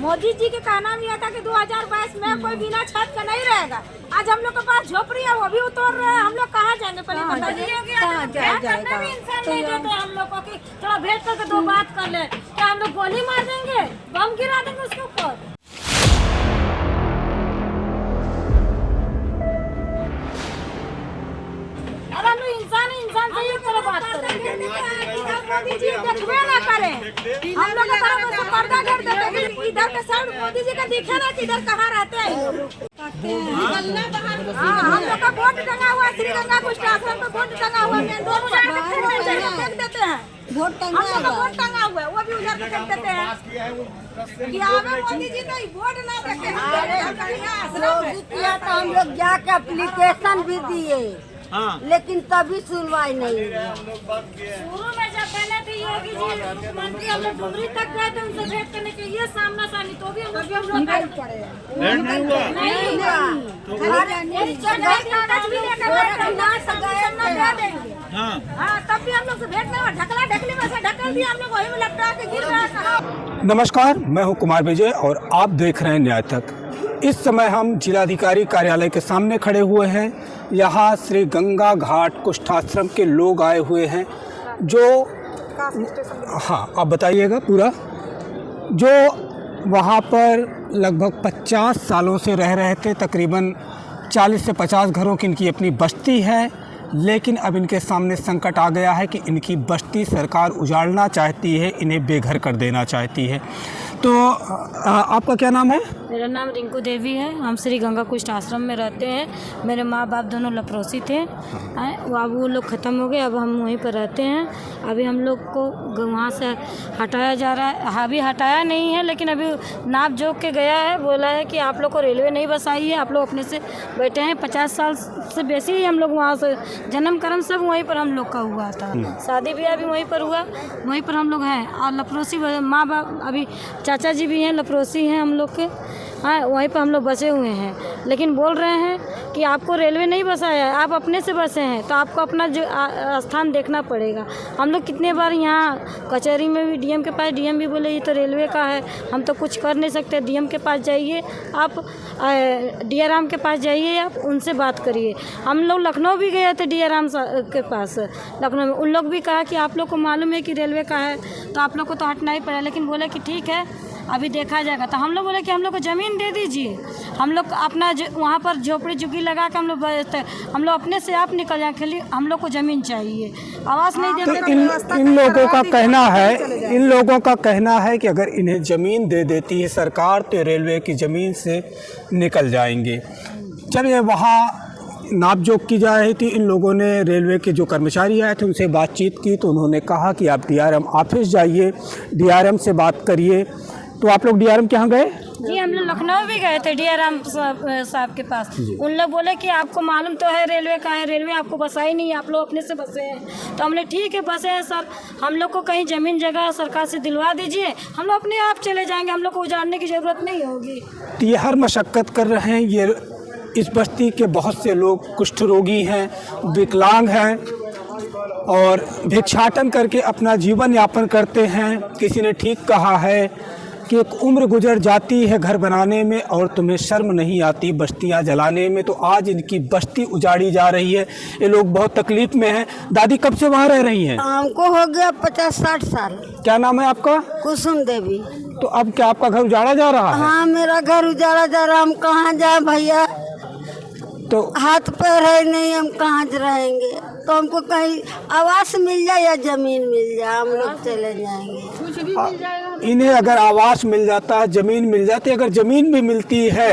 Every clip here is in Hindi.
मोदी जी के कहना भी था कि 2022 में कोई बिना छत का नहीं रहेगा। आज हम लोग के पास झोपड़ी है, वो भी उतोड़ रहे हैं। हम लोग कहाँ जाएंगे? पहले बताइए। इंसान नहीं देते हम लोग को कि थोड़ा भेंट करके दो बात कर ले। क्या हम लोग गोली मार देंगे, बम गिरा देंगे उसके ऊपर? अरे हम लोग इंसान से ही तरह बात करेंगे। मोदी जी देखबे ना करें, हम लोग का तरफ से पर्दा कर देते हैं। इधर का साइड मोदी जी का दिखे ना कि इधर कहाँ रहते हैं। हम लोग का बोर्ड टंगा हुआ है, श्री गंगा कुष्ठ आश्रम पे बोर्ड टंगा हुआ है। मेन रोड पर फेंक देते हैं। हम लोग का बोर्ड टंगा हुआ है, वो भी उधर फेंक देते हैं कि आवे मोदी जी तो बोर्ड ना देखे। हम लोग जाके एप्लीकेशन भी दिए, लेकिन तभी सुनवाई नहीं हुई। शुरू में जब पहले थे योगी जी मुख्यमंत्री, हम लोग डुमरी तक गए थे उनसे भेंट करने के लिए सामना सामनी, तो भी हम लोग नहीं तब भी हम लोग से भेंट नहीं, ढकला ढकली में से ढकल दिया हम लोग, वही में लपटा के गिर रहा था। नमस्कार, मैं हूं कुमार विजय और आप देख रहे हैं न्याय तक। इस समय हम जिलाधिकारी कार्यालय के सामने खड़े हुए हैं। यहाँ श्री गंगा घाट कुष्ठाश्रम के लोग आए हुए हैं जो, हाँ आप बताइएगा पूरा, जो वहाँ पर लगभग 50 सालों से रह रहे थे। तकरीबन 40 से 50 घरों की इनकी अपनी बस्ती है, लेकिन अब इनके सामने संकट आ गया है कि इनकी बस्ती सरकार उजाड़ना चाहती है, इन्हें बेघर कर देना चाहती है। तो आपका क्या नाम है? मेरा नाम रिंकू देवी है। हम श्री गंगा कुष्ठ आश्रम में रहते हैं। मेरे माँ बाप दोनों लपरोसी थे, अब वो लोग ख़त्म हो गए, अब हम वहीं पर रहते हैं। अभी हम लोग को वहाँ से हटाया जा रहा है। अभी हटाया नहीं है, लेकिन अभी नाप जोक के गया है, बोला है कि आप लोग को रेलवे नहीं बस आई है, आप लोग अपने से बैठे हैं। 50 साल से बेसी ही हम लोग वहाँ से जन्म कर्म सब वहीं पर हम लोग का हुआ था, शादी ब्याह भी वहीं पर हुआ, वहीं पर हम लोग हैं। और लपरोसी माँ बाप, अभी चाचा जी भी हैं, लपरोसी हैं हम लोग के, हाँ वहीं पर हम लोग बसे हुए हैं। लेकिन बोल रहे हैं कि आपको रेलवे नहीं बसाया है, आप अपने से बसे हैं, तो आपको अपना जो स्थान देखना पड़ेगा। हम लोग कितने बार यहाँ कचहरी में भी डीएम के पास, डीएम भी बोले ये तो रेलवे का है, हम तो कुछ कर नहीं सकते। डीएम के पास जाइए आप, डीआरएम के पास जाइए, आप उनसे बात करिए। हम लोग लखनऊ भी गए थे डीआरएम के पास, लखनऊ में उन लोग भी कहा कि आप लोग को मालूम है कि रेलवे का है, तो आप लोग को तो हटना ही पड़ा। लेकिन बोले कि ठीक है अभी देखा जाएगा। तो हम लोग बोले कि हम लोग को ज़मीन दे दीजिए, हम लोग अपना वहाँ पर झोपड़ी झुग्गी लगा के हम लोग बैठते, हम लोग अपने से आप निकल जाए, खाली हम लोग को ज़मीन चाहिए, आवाज़ नहीं देते। तो इन लोगों का कहना है कि अगर इन्हें ज़मीन दे देती है सरकार तो रेलवे की ज़मीन से निकल जाएंगे। जब ये वहाँ नापजोक की जा रही थी, इन लोगों ने, रेलवे के जो कर्मचारी आए थे उनसे बातचीत की, तो उन्होंने कहा कि आप डीआरएम ऑफिस जाइए, डीआरएम से बात करिए। तो आप लोग डीआरएम के यहाँ गए? जी हम लोग लखनऊ भी गए थे डीआरएम साहब के पास। उन लोग बोले कि आपको मालूम तो है रेलवे का है, रेलवे आपको बसा ही नहीं, आप लोग अपने से बसे हैं। तो हमने ठीक है बसे हैं सर, हम लोग को कहीं ज़मीन जगह सरकार से दिलवा दीजिए, हम लोग अपने आप चले जाएंगे, हम लोग को उजाड़ने की ज़रूरत नहीं होगी। तो ये हर मशक्क़त कर रहे हैं। ये इस बस्ती के बहुत से लोग कुष्ठ रोगी हैं, विकलांग हैं और भिक्षाटन करके अपना जीवन यापन करते हैं। किसी ने ठीक कहा है कि एक उम्र गुजर जाती है घर बनाने में और तुम्हें शर्म नहीं आती बस्तियां जलाने में। तो आज इनकी बस्ती उजाड़ी जा रही है, ये लोग बहुत तकलीफ में हैं। दादी कब से वहाँ रह रही हैं? हमको हो गया 50-60 साल। क्या नाम है आपका? कुसुम देवी। तो अब क्या आपका घर उजाड़ा जा रहा है? हाँ मेरा घर उजाड़ा जा रहा, हम कहाँ जाए भैया, तो हाथ पैर है नहीं, हम कहाँ रहेंगे। तो हमको कहीं आवास मिल जाए या जमीन मिल जाए, हम लोग चले जाएंगे। इन्हें अगर आवास मिल जाता है, जमीन मिल जाती, अगर जमीन भी मिलती है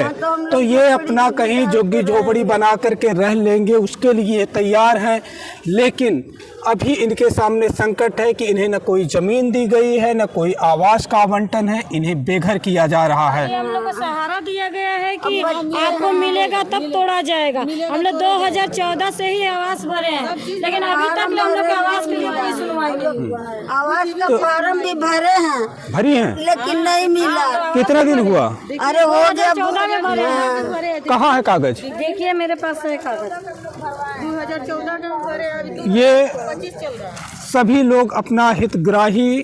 तो ये अपना कहीं झुग्गी झोपड़ी बना करके रह लेंगे, उसके लिए तैयार हैं। लेकिन अभी इनके सामने संकट है कि इन्हें न कोई ज़मीन दी गई है, न कोई आवास का आवंटन है, इन्हें बेघर किया जा रहा है। हम लोग को सहारा दिया गया है कि आपको मिलेगा तब तोड़ा जाएगा। हम लोग 2014 से ही आवास भरे हैं, लेकिन अभी तक हम लोग के आवास के लिए कोई सुनवाई नहीं। आवास का फॉर्म भी भरे हैं, भरी हैं, लेकिन नहीं मिला। कितना दिन हुआ? अरे हो गया 2014 में भरे हैं। कहाँ है कागज? देखिए मेरे पास है कागज। 2014 में भरे। ये सभी लोग अपना हितग्राही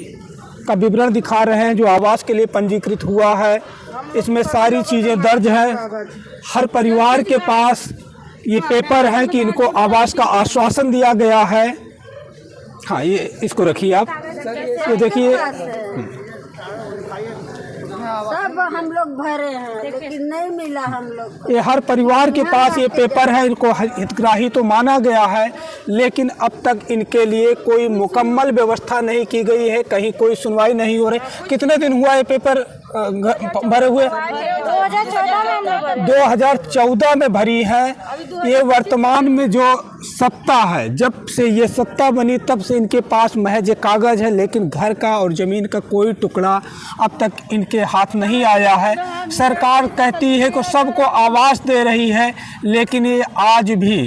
का विवरण दिखा रहे हैं जो आवास के लिए पंजीकृत हुआ है। इसमें सारी चीज़ें दर्ज है। हर परिवार के पास ये पेपर है कि इनको आवास का आश्वासन दिया गया है। हाँ, ये इसको रखिए आप, ये देखिए सब हम लोग भरे हैं लेकिन नहीं मिला हम लोग। ये हर परिवार के पास ये पेपर है। इनको हितग्राही तो माना गया है, लेकिन अब तक इनके लिए कोई मुकम्मल व्यवस्था नहीं की गई है। कहीं कोई सुनवाई नहीं हो रही। कितने दिन हुआ ये पेपर भरे हुए? 2014 में भरी है। ये वर्तमान में जो सत्ता है, जब से ये सत्ता बनी तब से इनके पास महज कागज़ है, लेकिन घर का और ज़मीन का कोई टुकड़ा अब तक इनके हाथ नहीं आया है। सरकार कहती है कि सबको आवास दे रही है, लेकिन ये आज भी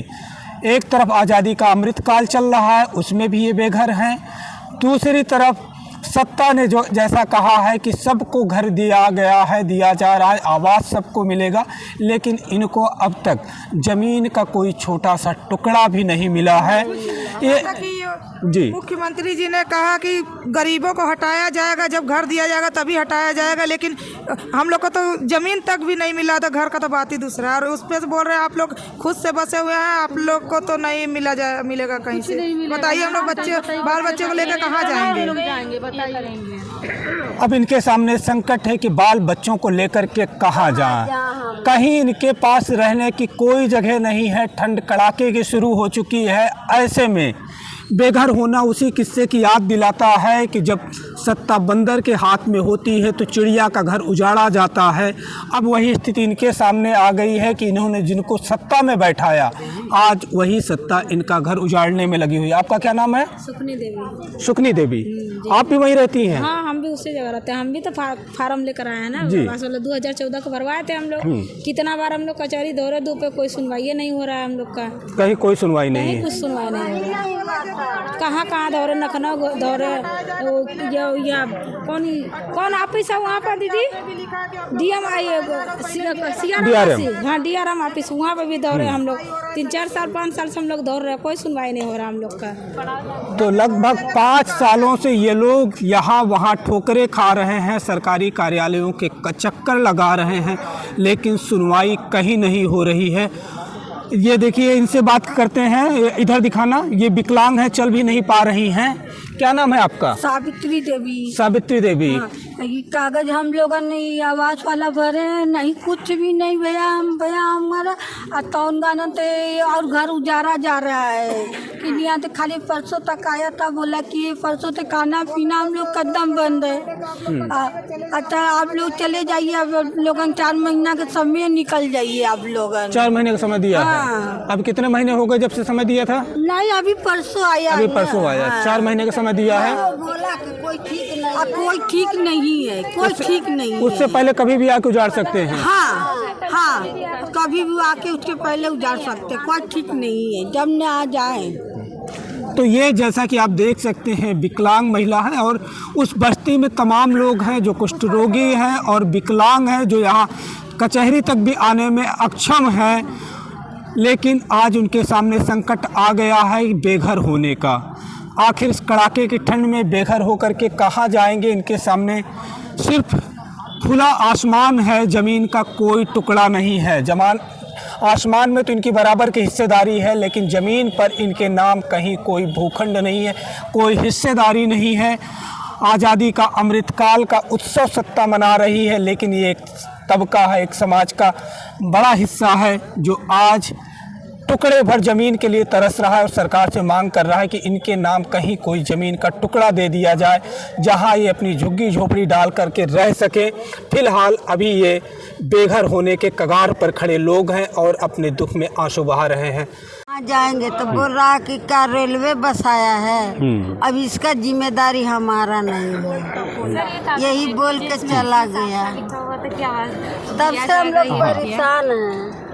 एक तरफ आज़ादी का अमृतकाल चल रहा है, उसमें भी ये बेघर हैं। दूसरी तरफ सत्ता ने जो जैसा कहा है कि सबको घर दिया गया है, दिया जा रहा है, आवास सबको मिलेगा, लेकिन इनको अब तक ज़मीन का कोई छोटा सा टुकड़ा भी नहीं मिला है। ये जी मुख्यमंत्री जी ने कहा कि गरीबों को हटाया जाएगा, जब घर दिया जाएगा तभी हटाया जाएगा, लेकिन हम लोग को तो ज़मीन तक भी नहीं मिला, तो घर का तो बात ही दूसरा है। और उस पर बोल रहे हैं आप लोग खुद से बसे हुए हैं, आप लोग को तो नहीं मिलेगा कहीं से। बताइए हम लोग बाल बच्चे को लेकर कहाँ जाएंगे? अब इनके सामने संकट है कि बाल बच्चों को लेकर के कहाँ जाएं। कहीं इनके पास रहने की कोई जगह नहीं है। ठंड कड़ाके की शुरू हो चुकी है। ऐसे में बेघर होना उसी किस्से की याद दिलाता है कि जब सत्ता बंदर के हाथ में होती है तो चिड़िया का घर उजाड़ा जाता है। अब वही स्थिति इनके सामने आ गई है कि इन्होंने जिनको सत्ता में बैठाया, आज वही सत्ता इनका घर उजाड़ने में लगी हुई है। आपका क्या नाम है? सुखनी देवी। सुखनी देवी, आप भी वहीं रहती हैं? हाँ, हम भी उसी जगह रहते हैं। हम भी तो फार्म लेकर आए हैं ना, 2014 को भरवाए थे हम लोग। कितना बार हम लोग कचहरी दौरे दो पे कोई सुनवाई नहीं हो रहा है हम लोग का। कहीं कोई सुनवाई नहीं है? कुछ सुनवाई नहीं हो रहा है। कहाँ दौरे, लखनऊ दौरे, या कौन ऑफिस है वहाँ पर दीदी? DRM, हाँ DRM ऑफिस, वहाँ पर भी दौरे हम लोग 3-4 साल 5 साल से हम लोग दौड़ रहे हैं, कोई सुनवाई नहीं हो रहा हम लोग का। तो लगभग 5 सालों से ये लोग यहाँ वहाँ ठोकरे खा रहे हैं, सरकारी कार्यालयों के चक्कर लगा रहे हैं, लेकिन सुनवाई कहीं नहीं हो रही है। ये देखिए, इनसे बात करते हैं। इधर दिखाना, ये विकलांग है, चल भी नहीं पा रही हैं। क्या नाम है आपका? सावित्री देवी। सावित्री देवी। हाँ, ये कागज हम लोगों ने आवास वाला भरे हैं, नहीं कुछ भी नहीं भैया हमारा तौन गाना ते और घर उजाड़ा जा रहा है कि यहाँ तो खाली परसों तक आया था, बोला कि परसों तक खाना पीना हम लोग कदम बंद है। अच्छा, आप लोग चले जाइए, अब लोगों 4 महीना का समय निकल जाइए आप लोग। 4 महीने का समय दिया है। अब कितने महीने हो गए जब से समय दिया था? नहीं, अभी परसों आया। अभी परसों आया। 4 महीने का समय दिया है। बोला कि कोई ठीक नहीं है, कोई ठीक नहीं है। उससे पहले कभी भी आके उजाड़ सकते हैं? हाँ, कभी भी आके उसके पहले उजाड़ सकते हैं, कोई ठीक नहीं है, जब न आ जाए। तो ये जैसा कि आप देख सकते हैं, विकलांग महिला है और उस बस्ती में तमाम लोग हैं जो कुष्ठ रोगी हैं और विकलांग हैं, जो यहाँ कचहरी तक भी आने में अक्षम हैं, लेकिन आज उनके सामने संकट आ गया है बेघर होने का। आखिर इस कड़ाके की ठंड में बेघर होकर के कहाँ जाएंगे? इनके सामने सिर्फ खुला आसमान है, ज़मीन का कोई टुकड़ा नहीं है। आसमान में तो इनकी बराबर की हिस्सेदारी है, लेकिन ज़मीन पर इनके नाम कहीं कोई भूखंड नहीं है, कोई हिस्सेदारी नहीं है। आज़ादी का अमृतकाल का उत्सव सत्ता मना रही है, लेकिन ये एक तबका है, एक समाज का बड़ा हिस्सा है जो आज टुकड़े भर ज़मीन के लिए तरस रहा है और सरकार से मांग कर रहा है कि इनके नाम कहीं कोई ज़मीन का टुकड़ा दे दिया जाए, जहां ये अपनी झुग्गी झोपड़ी डाल करके रह सके। फिलहाल अभी ये बेघर होने के कगार पर खड़े लोग हैं और अपने दुख में आंसू बहा रहे हैं। जाएंगे तो बोल रहा कि क्या रेलवे बस आया है, अब इसका जिम्मेदारी हमारा नहीं है, यही बोल के चला गया। तब से हम लोग परेशान हैं।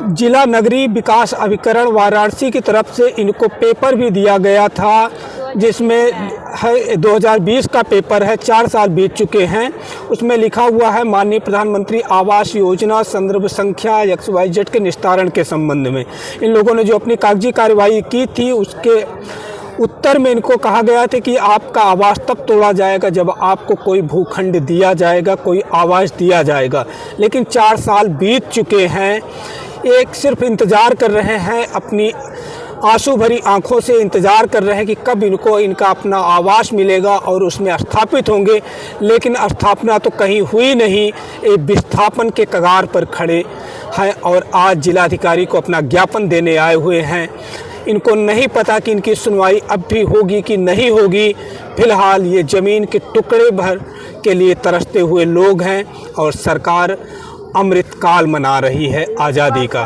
जिला नगरीय विकास अभिकरण वाराणसी की तरफ से इनको पेपर भी दिया गया था, जिसमें है 2020 का पेपर है, 4 साल बीत चुके हैं। उसमें लिखा हुआ है माननीय प्रधानमंत्री आवास योजना संदर्भ संख्या XYZ के निस्तारण के संबंध में। इन लोगों ने जो अपनी कागजी कार्यवाही की थी उसके उत्तर में इनको कहा गया था कि आपका आवास तब तोड़ा जाएगा जब आपको कोई भूखंड दिया जाएगा, कोई आवास दिया जाएगा। लेकिन 4 साल बीत चुके हैं, एक सिर्फ इंतज़ार कर रहे हैं, अपनी आंसू भरी आंखों से इंतज़ार कर रहे हैं कि कब इनको इनका अपना आवास मिलेगा और उसमें स्थापित होंगे। लेकिन स्थापना तो कहीं हुई नहीं, एक विस्थापन के कगार पर खड़े हैं और आज जिलाधिकारी को अपना ज्ञापन देने आए हुए हैं। इनको नहीं पता कि इनकी सुनवाई अब भी होगी कि नहीं होगी। फिलहाल ये ज़मीन के टुकड़े भर के लिए तरसते हुए लोग हैं और सरकार अमृतकाल मना रही है आज़ादी का।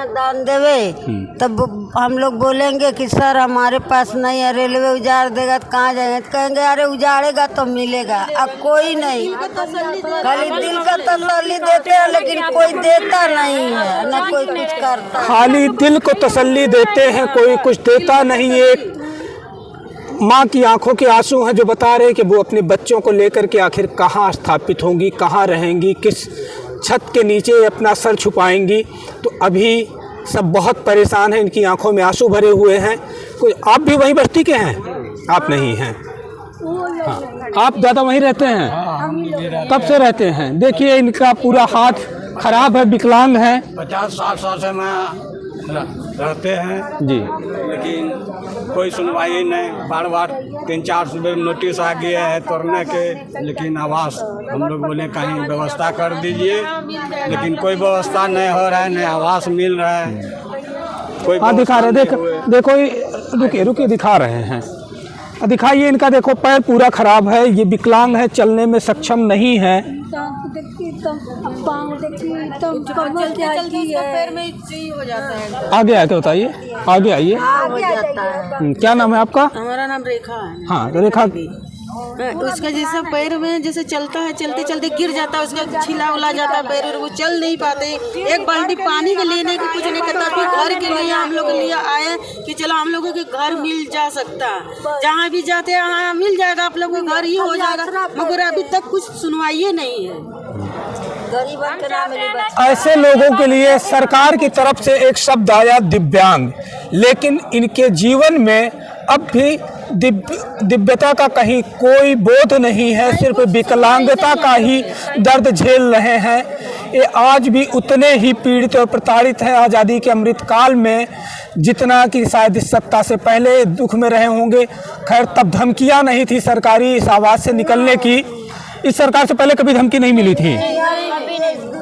दान देवे तब हम लोग बोलेंगे कि सर हमारे पास नहीं है, रेलवे उजाड़ देगा तो कहाँ जाएंगे, तो कहेंगे अरे उजाड़ेगा तो मिलेगा। अब कोई नहीं, खाली दिल का तसल्ली देते हैं लेकिन कोई देता नहीं है, न कोई कुछ करता। खाली दिल को तसल्ली देते हैं, कोई कुछ देता नहीं। एक माँ की आंखों के आंसू हैं जो बता रहे हैं कि वो अपने बच्चों को लेकर के आखिर कहाँ स्थापित होंगी, कहाँ रहेंगी, किस छत के नीचे अपना सर छुपाएंगी। तो अभी सब बहुत परेशान हैं, इनकी आंखों में आंसू भरे हुए हैं। कोई आप भी वहीं बस्ती के हैं? आप नहीं हैं। हाँ, आप ज़्यादा वहीं रहते हैं? कब से रहते हैं? देखिए इनका पूरा हाथ खराब है, विकलांग है। 50-60 साल से मैं रहते हैं जी, लेकिन कोई सुनवाई नहीं। बार बार 3-4 नोटिस आ गया है तोड़ने के, लेकिन आवास हम लोग बोले कहीं व्यवस्था कर दीजिए, लेकिन कोई व्यवस्था नहीं हो रहा है, नहीं आवास मिल रहा है। कोई हाँ दिखा रहे, देखो रुके दिखा रहे हैं, दिखाइए इनका। देखो पैर पूरा खराब है, ये विकलांग है, चलने में सक्षम नहीं है। आगे आके बताइए, आगे आइए। क्या नाम है आपका? हमारा नाम रेखा है। हाँ रेखा। उसका जैसा पैर में जैसे चलता है, चलते चलते गिर जाता है, उसका छिला उला जाता है पैर और वो चल नहीं पाते। एक बाल्टी पानी के लेने की कुछ नहीं करता। फिर घर के लिए हम लोग के लिए आए कि चलो हम लोगों के घर मिल जा सकता, जहाँ भी जाते हैं वहाँ मिल जाएगा, आप लोगों को घर ही हो जाएगा, मगर अभी तक कुछ सुनवाई नहीं है। ऐसे लोगों के लिए सरकार की तरफ से एक शब्द आया दिव्यांग, लेकिन इनके जीवन में अब भी दिव्यता का कहीं कोई बोध नहीं है, सिर्फ विकलांगता का ही दर्द झेल रहे हैं। ये आज भी उतने ही पीड़ित और प्रताड़ित हैं आज़ादी के अमृतकाल में जितना कि शायद इस सत्ता से पहले दुख में रहे होंगे। खैर तब धमकियां नहीं थी सरकारी इस आवाज़ से निकलने की। इस सरकार से पहले कभी धमकी नहीं मिली थी।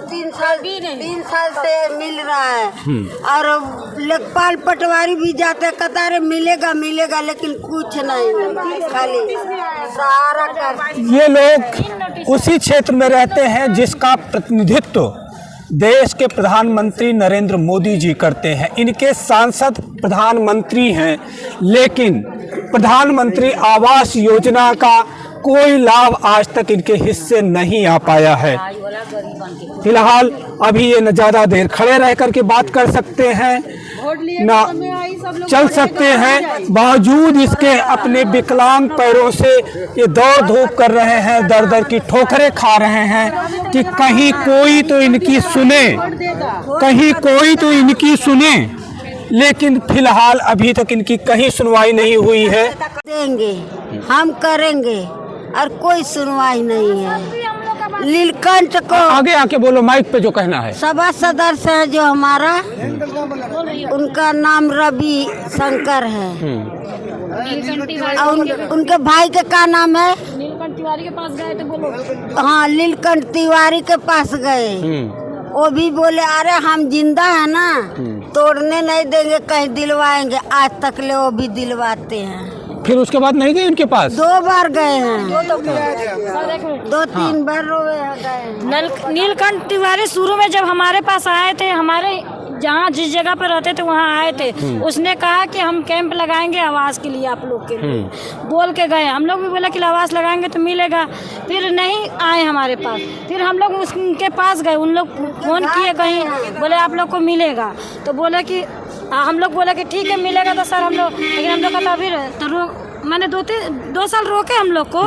3 साल से मिल रहा है और लेखपाल पटवारी भी जाते कतारे मिलेगा मिलेगा, लेकिन कुछ नहीं, खाली सारा कर। ये लोग उसी क्षेत्र में रहते हैं जिसका प्रतिनिधित्व देश के प्रधानमंत्री नरेंद्र मोदी जी करते हैं। इनके सांसद प्रधानमंत्री हैं, लेकिन प्रधानमंत्री आवास योजना का कोई लाभ आज तक इनके हिस्से नहीं आ पाया है। फिलहाल अभी ये न ज़्यादा देर खड़े रह करके बात कर सकते हैं ना चल सकते हैं, बावजूद इसके अपने विकलांग पैरों से ये दौड़ धूप कर रहे हैं, दर दर की ठोकरें खा रहे हैं कि कहीं कोई तो इनकी सुने, कहीं कोई तो इनकी सुने। लेकिन फिलहाल अभी तक इनकी कहीं सुनवाई नहीं हुई है। देंगे हम करेंगे और कोई सुनवाई नहीं है। नीलकंठ को आगे आके बोलो, माइक पे जो कहना है। सभा सदस्य है जो हमारा, उनका नाम रवि शंकर है और उनके भाई के क्या नाम है? नीलकंठ तिवारी के पास गए थे, बोलो। हाँ नीलकंठ तिवारी के पास गए, वो भी बोले अरे हम जिंदा है ना, तोड़ने नहीं देंगे, कहीं दिलवाएंगे। आज तक ले वो भी दिलवाते हैं। फिर उसके बाद नहीं गए उनके पास? 2 बार गए हैं, 2-3 बार गए। नीलकंठ तिवारी शुरू में जब हमारे पास आए थे, हमारे जहाँ जिस जगह पर रहते थे वहाँ आए थे, उसने कहा कि हम कैंप लगाएंगे आवास के लिए, आप लोग के लिए बोल के गए। हम लोग भी बोला कि आवास लगाएंगे तो मिलेगा, फिर नहीं आए हमारे पास। फिर हम लोग उनके पास गए, उन लोग फोन किए कहीं, बोले आप लोग को मिलेगा, तो बोले कि हम लोग बोले कि ठीक है मिलेगा तो सर हम लोग, लेकिन हम लोग का तो अभी मैंने 2 साल रोके हम लोग को,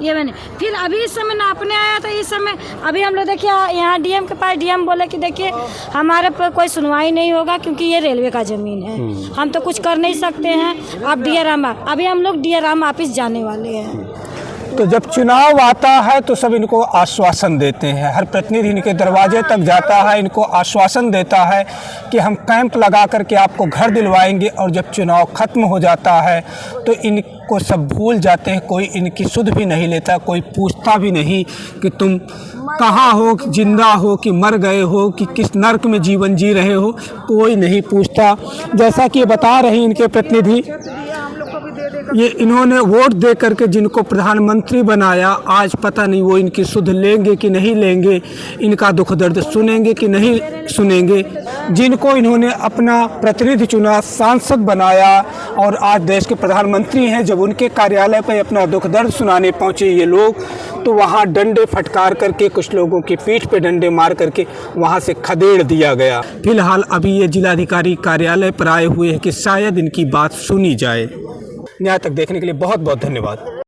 ये मैंने फिर अभी इस समय नापने आया तो इस समय अभी हम लोग देखिए यहाँ डीएम के पास, डीएम बोले कि देखिए हमारे पर कोई सुनवाई नहीं होगा क्योंकि ये रेलवे का ज़मीन है, हम तो कुछ कर नहीं सकते हैं। आप DRM, अभी हम लोग DRM ऑफिस जाने वाले हैं। तो जब चुनाव आता है तो सब इनको आश्वासन देते हैं, हर प्रतिनिधि इनके दरवाजे तक जाता है, इनको आश्वासन देता है कि हम कैंप लगा करके आपको घर दिलवाएंगे, और जब चुनाव ख़त्म हो जाता है तो इनको सब भूल जाते हैं, कोई इनकी सुध भी नहीं लेता, कोई पूछता भी नहीं कि तुम कहाँ हो, जिंदा हो कि मर गए हो, कि किस नर्क में जीवन जी रहे हो, कोई नहीं पूछता। जैसा कि ये बता रहे हैं इनके प्रतिनिधि, ये इन्होंने वोट दे करके जिनको प्रधानमंत्री बनाया, आज पता नहीं वो इनकी सुध लेंगे कि नहीं लेंगे, इनका दुख दर्द सुनेंगे कि नहीं सुनेंगे। जिनको इन्होंने अपना प्रतिनिधि चुना, सांसद बनाया और आज देश के प्रधानमंत्री हैं, जब उनके कार्यालय पर अपना दुख दर्द सुनाने पहुँचे ये लोग, तो वहाँ डंडे फटकार करके, कुछ लोगों की पीठ पे डंडे मार करके वहाँ से खदेड़ दिया गया। फिलहाल अभी ये जिलाधिकारी कार्यालय पर आए हुए हैं कि शायद इनकी बात सुनी जाए। न्याय तक देखने के लिए बहुत बहुत धन्यवाद।